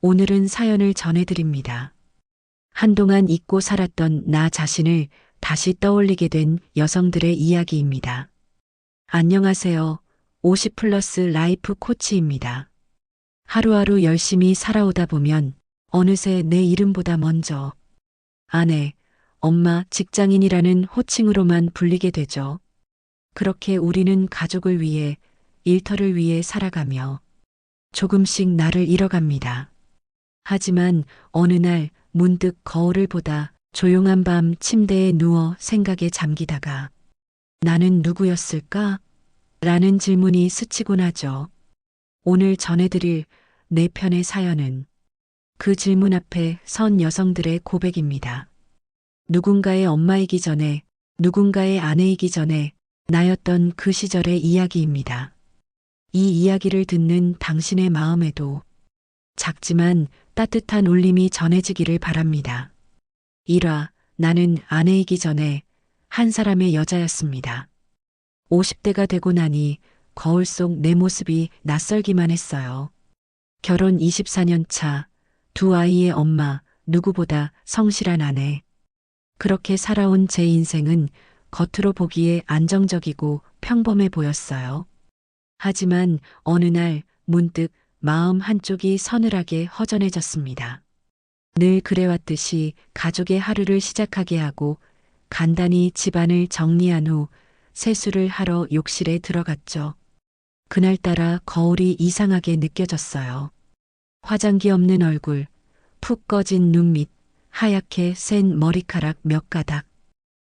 오늘은 사연을 전해드립니다. 한동안 잊고 살았던 나 자신을 다시 떠올리게 된 여성들의 이야기입니다. 안녕하세요. 50 플러스 라이프 코치입니다. 하루하루 열심히 살아오다 보면 어느새 내 이름보다 먼저 아내, 엄마, 직장인이라는 호칭으로만 불리게 되죠. 그렇게 우리는 가족을 위해, 일터를 위해 살아가며 조금씩 나를 잃어갑니다. 하지만 어느 날 문득 거울을 보다 조용한 밤 침대에 누워 생각에 잠기다가 나는 누구였을까? 라는 질문이 스치곤 하죠. 오늘 전해드릴 네 편의 사연은 그 질문 앞에 선 여성들의 고백입니다. 누군가의 엄마이기 전에, 누군가의 아내이기 전에 나였던 그 시절의 이야기입니다. 이 이야기를 듣는 당신의 마음에도 작지만 따뜻한 울림이 전해지기를 바랍니다. 1화, 나는 아내이기 전에 한 사람의 여자였습니다. 50대가 되고 나니 거울 속 내 모습이 낯설기만 했어요. 결혼 24년 차, 두 아이의 엄마, 누구보다 성실한 아내. 그렇게 살아온 제 인생은 겉으로 보기에 안정적이고 평범해 보였어요. 하지만 어느 날 문득 마음 한쪽이 서늘하게 허전해졌습니다. 늘 그래왔듯이 가족의 하루를 시작하게 하고 간단히 집안을 정리한 후 세수를 하러 욕실에 들어갔죠. 그날따라 거울이 이상하게 느껴졌어요. 화장기 없는 얼굴, 푹 꺼진 눈 밑, 하얗게 센 머리카락 몇 가닥.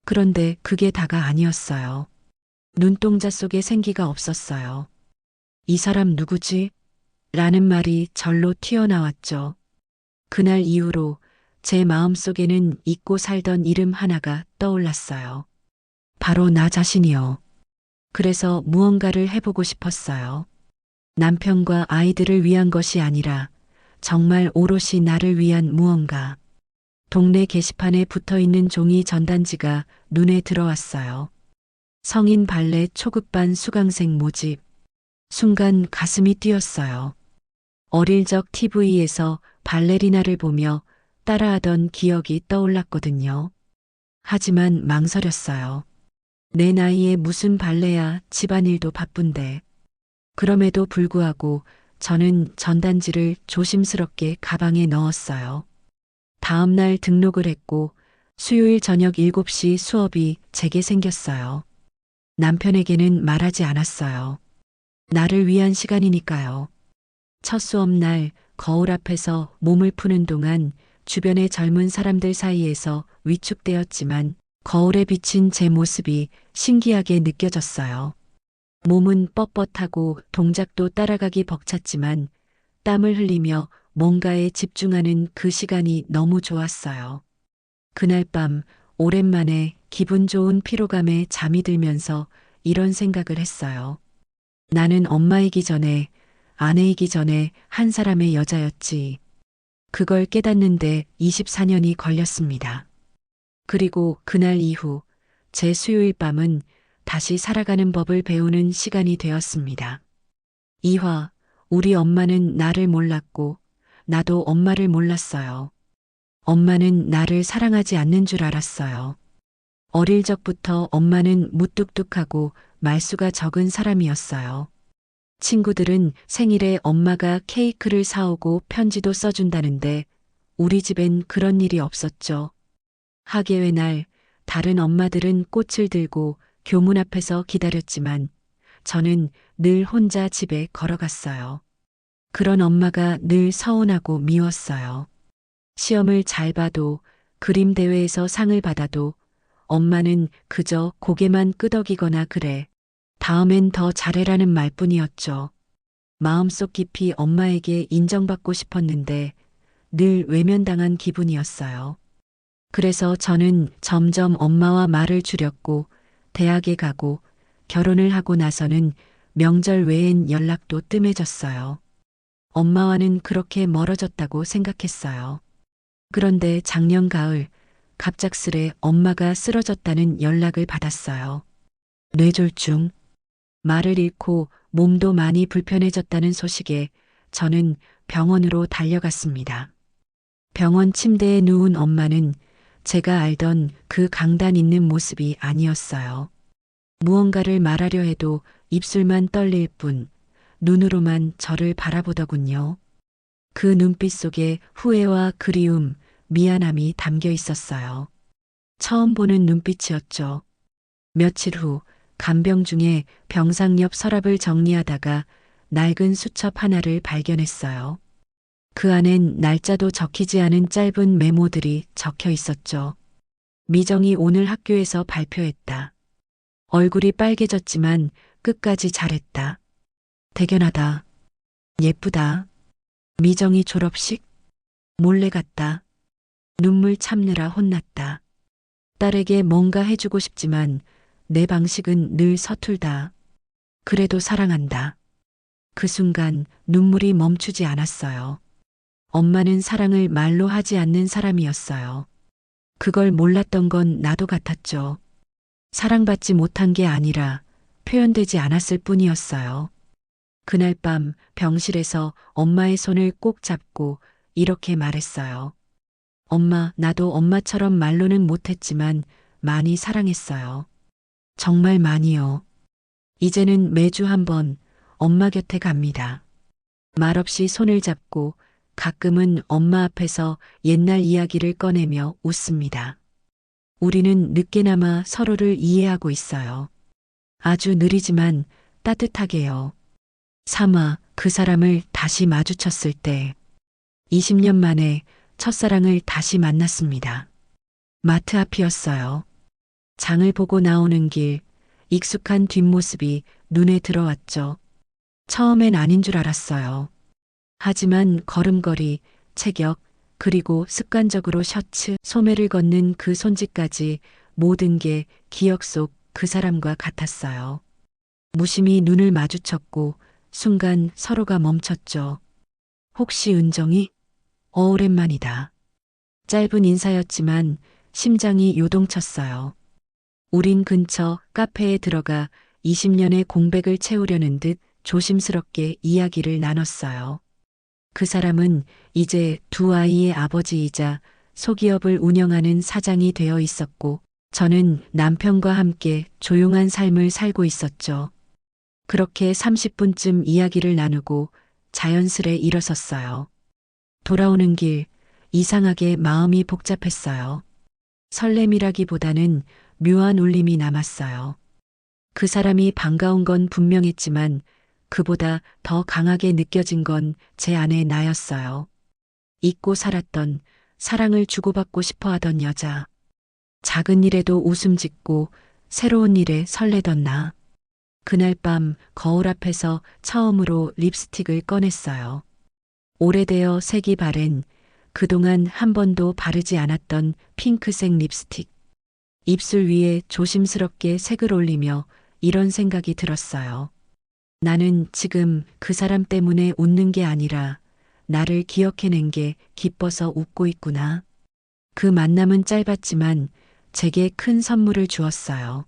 그런데 그게 다가 아니었어요. 눈동자 속에 생기가 없었어요. 이 사람 누구지? 라는 말이 절로 튀어나왔죠. 그날 이후로 제 마음속에는 잊고 살던 이름 하나가 떠올랐어요. 바로 나 자신이요. 그래서 무언가를 해보고 싶었어요. 남편과 아이들을 위한 것이 아니라 정말 오롯이 나를 위한 무언가. 동네 게시판에 붙어있는 종이 전단지가 눈에 들어왔어요. 성인 발레 초급반 수강생 모집. 순간 가슴이 뛰었어요. 어릴 적 TV에서 발레리나를 보며 따라하던 기억이 떠올랐거든요. 하지만 망설였어요. 내 나이에 무슨 발레야, 집안일도 바쁜데. 그럼에도 불구하고 저는 전단지를 조심스럽게 가방에 넣었어요. 다음 날 등록을 했고 수요일 저녁 7시 수업이 제게 생겼어요. 남편에게는 말하지 않았어요. 나를 위한 시간이니까요. 첫 수업 날 거울 앞에서 몸을 푸는 동안 주변의 젊은 사람들 사이에서 위축되었지만 거울에 비친 제 모습이 신기하게 느껴졌어요. 몸은 뻣뻣하고 동작도 따라가기 벅찼지만 땀을 흘리며 뭔가에 집중하는 그 시간이 너무 좋았어요. 그날 밤 오랜만에 기분 좋은 피로감에 잠이 들면서 이런 생각을 했어요. 나는 엄마이기 전에, 아내이기 전에 한 사람의 여자였지. 그걸 깨닫는데 24년이 걸렸습니다. 그리고 그날 이후 제 수요일 밤은 다시 살아가는 법을 배우는 시간이 되었습니다. 2화, 우리 엄마는 나를 몰랐고 나도 엄마를 몰랐어요. 엄마는 나를 사랑하지 않는 줄 알았어요. 어릴 적부터 엄마는 무뚝뚝하고 말수가 적은 사람이었어요. 친구들은 생일에 엄마가 케이크를 사오고 편지도 써준다는데 우리 집엔 그런 일이 없었죠. 학예회 날 다른 엄마들은 꽃을 들고 교문 앞에서 기다렸지만 저는 늘 혼자 집에 걸어갔어요. 그런 엄마가 늘 서운하고 미웠어요. 시험을 잘 봐도 그림 대회에서 상을 받아도 엄마는 그저 고개만 끄덕이거나 그래. 다음엔 더 잘해라는 말뿐이었죠. 마음속 깊이 엄마에게 인정받고 싶었는데 늘 외면당한 기분이었어요. 그래서 저는 점점 엄마와 말을 줄였고 대학에 가고 결혼을 하고 나서는 명절 외엔 연락도 뜸해졌어요. 엄마와는 그렇게 멀어졌다고 생각했어요. 그런데 작년 가을 갑작스레 엄마가 쓰러졌다는 연락을 받았어요. 뇌졸중. 말을 잃고 몸도 많이 불편해졌다는 소식에 저는 병원으로 달려갔습니다. 병원 침대에 누운 엄마는 제가 알던 그 강단 있는 모습이 아니었어요. 무언가를 말하려 해도 입술만 떨릴 뿐 눈으로만 저를 바라보더군요. 그 눈빛 속에 후회와 그리움, 미안함이 담겨 있었어요. 처음 보는 눈빛이었죠. 며칠 후 간병 중에 병상 옆 서랍을 정리하다가 낡은 수첩 하나를 발견했어요. 그 안엔 날짜도 적히지 않은 짧은 메모들이 적혀 있었죠. 미정이 오늘 학교에서 발표했다. 얼굴이 빨개졌지만 끝까지 잘했다. 대견하다. 예쁘다. 미정이 졸업식? 몰래 갔다. 눈물 참느라 혼났다. 딸에게 뭔가 해주고 싶지만 내 방식은 늘 서툴다. 그래도 사랑한다. 그 순간 눈물이 멈추지 않았어요. 엄마는 사랑을 말로 하지 않는 사람이었어요. 그걸 몰랐던 건 나도 같았죠. 사랑받지 못한 게 아니라 표현되지 않았을 뿐이었어요. 그날 밤 병실에서 엄마의 손을 꼭 잡고 이렇게 말했어요. 엄마, 나도 엄마처럼 말로는 못했지만 많이 사랑했어요. 정말 많이요. 이제는 매주 한 번 엄마 곁에 갑니다. 말없이 손을 잡고 가끔은 엄마 앞에서 옛날 이야기를 꺼내며 웃습니다. 우리는 늦게나마 서로를 이해하고 있어요. 아주 느리지만 따뜻하게요. 사마 그 사람을 다시 마주쳤을 때 20년 만에 첫사랑을 다시 만났습니다. 마트 앞이었어요. 장을 보고 나오는 길, 익숙한 뒷모습이 눈에 들어왔죠. 처음엔 아닌 줄 알았어요. 하지만 걸음걸이, 체격, 그리고 습관적으로 셔츠, 소매를 걷는 그 손짓까지 모든 게 기억 속 그 사람과 같았어요. 무심히 눈을 마주쳤고 순간 서로가 멈췄죠. 혹시 은정이? 오랜만이다. 짧은 인사였지만 심장이 요동쳤어요. 우린 근처 카페에 들어가 20년의 공백을 채우려는 듯 조심스럽게 이야기를 나눴어요. 그 사람은 이제 두 아이의 아버지이자 소기업을 운영하는 사장이 되어 있었고 저는 남편과 함께 조용한 삶을 살고 있었죠. 그렇게 30분쯤 이야기를 나누고 자연스레 일어섰어요. 돌아오는 길 이상하게 마음이 복잡했어요. 설렘이라기보다는 묘한 울림이 남았어요. 그 사람이 반가운 건 분명했지만 그보다 더 강하게 느껴진 건 제 안의 나였어요. 잊고 살았던 사랑을 주고받고 싶어 하던 여자. 작은 일에도 웃음 짓고 새로운 일에 설레던 나. 그날 밤 거울 앞에서 처음으로 립스틱을 꺼냈어요. 오래되어 색이 바랜 그동안 한 번도 바르지 않았던 핑크색 립스틱. 입술 위에 조심스럽게 색을 올리며 이런 생각이 들었어요. 나는 지금 그 사람 때문에 웃는 게 아니라 나를 기억해낸 게 기뻐서 웃고 있구나. 그 만남은 짧았지만 제게 큰 선물을 주었어요.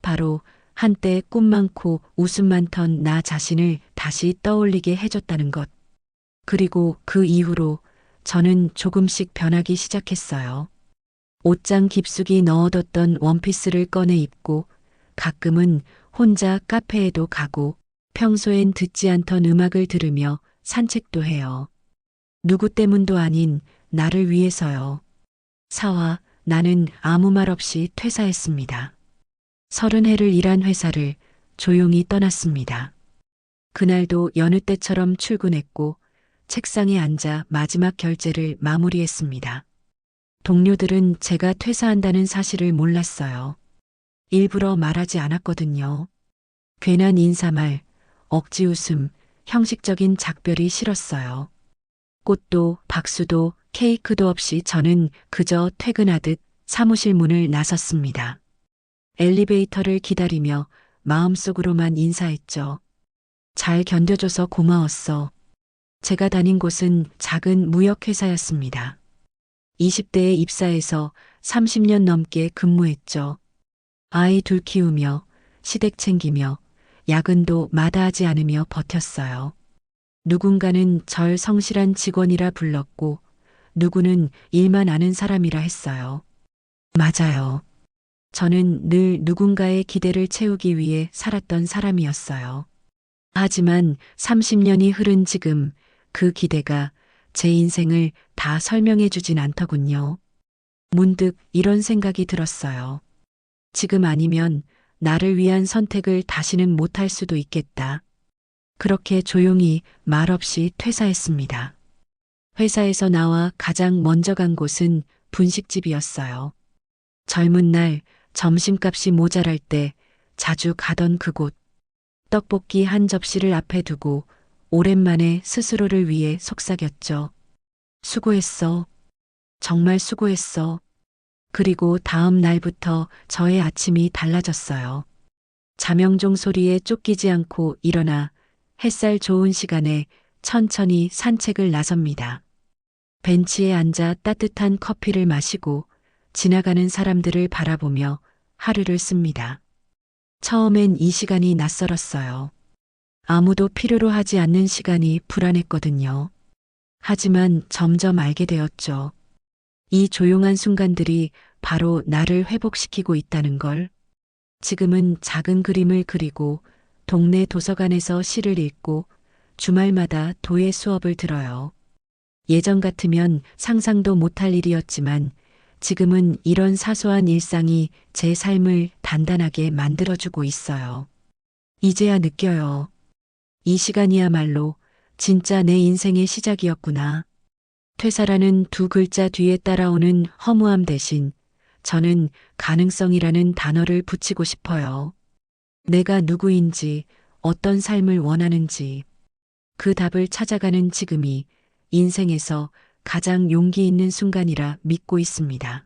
바로 한때 꿈 많고 웃음 많던 나 자신을 다시 떠올리게 해줬다는 것. 그리고 그 이후로 저는 조금씩 변하기 시작했어요. 옷장 깊숙이 넣어뒀던 원피스를 꺼내 입고 가끔은 혼자 카페에도 가고 평소엔 듣지 않던 음악을 들으며 산책도 해요. 누구 때문도 아닌 나를 위해서요. 사와 나는 아무 말 없이 퇴사했습니다. 30해를 일한 회사를 조용히 떠났습니다. 그날도 여느 때처럼 출근했고 책상에 앉아 마지막 결제를 마무리했습니다. 동료들은 제가 퇴사한다는 사실을 몰랐어요. 일부러 말하지 않았거든요. 괜한 인사말, 억지 웃음, 형식적인 작별이 싫었어요. 꽃도 박수도 케이크도 없이 저는 그저 퇴근하듯 사무실 문을 나섰습니다. 엘리베이터를 기다리며 마음속으로만 인사했죠. 잘 견뎌줘서 고마웠어. 제가 다닌 곳은 작은 무역회사였습니다. 20대에 입사해서 30년 넘게 근무했죠. 아이 둘 키우며 시댁 챙기며 야근도 마다하지 않으며 버텼어요. 누군가는 절 성실한 직원이라 불렀고, 누구는 일만 아는 사람이라 했어요. 맞아요. 저는 늘 누군가의 기대를 채우기 위해 살았던 사람이었어요. 하지만 30년이 흐른 지금 그 기대가 제 인생을 다 설명해 주진 않더군요. 문득 이런 생각이 들었어요. 지금 아니면 나를 위한 선택을 다시는 못할 수도 있겠다. 그렇게 조용히 말없이 퇴사했습니다. 회사에서 나와 가장 먼저 간 곳은 분식집이었어요. 젊은 날 점심값이 모자랄 때 자주 가던 그곳. 떡볶이 한 접시를 앞에 두고 오랜만에 스스로를 위해 속삭였죠. 수고했어. 정말 수고했어. 그리고 다음 날부터 저의 아침이 달라졌어요. 자명종 소리에 쫓기지 않고 일어나 햇살 좋은 시간에 천천히 산책을 나섭니다. 벤치에 앉아 따뜻한 커피를 마시고 지나가는 사람들을 바라보며 하루를 씁니다. 처음엔 이 시간이 낯설었어요. 아무도 필요로 하지 않는 시간이 불안했거든요. 하지만 점점 알게 되었죠. 이 조용한 순간들이 바로 나를 회복시키고 있다는 걸. 지금은 작은 그림을 그리고 동네 도서관에서 시를 읽고 주말마다 도예 수업을 들어요. 예전 같으면 상상도 못할 일이었지만 지금은 이런 사소한 일상이 제 삶을 단단하게 만들어주고 있어요. 이제야 느껴요. 이 시간이야말로 진짜 내 인생의 시작이었구나. 퇴사라는 두 글자 뒤에 따라오는 허무함 대신 저는 가능성이라는 단어를 붙이고 싶어요. 내가 누구인지, 어떤 삶을 원하는지, 그 답을 찾아가는 지금이 인생에서 가장 용기 있는 순간이라 믿고 있습니다.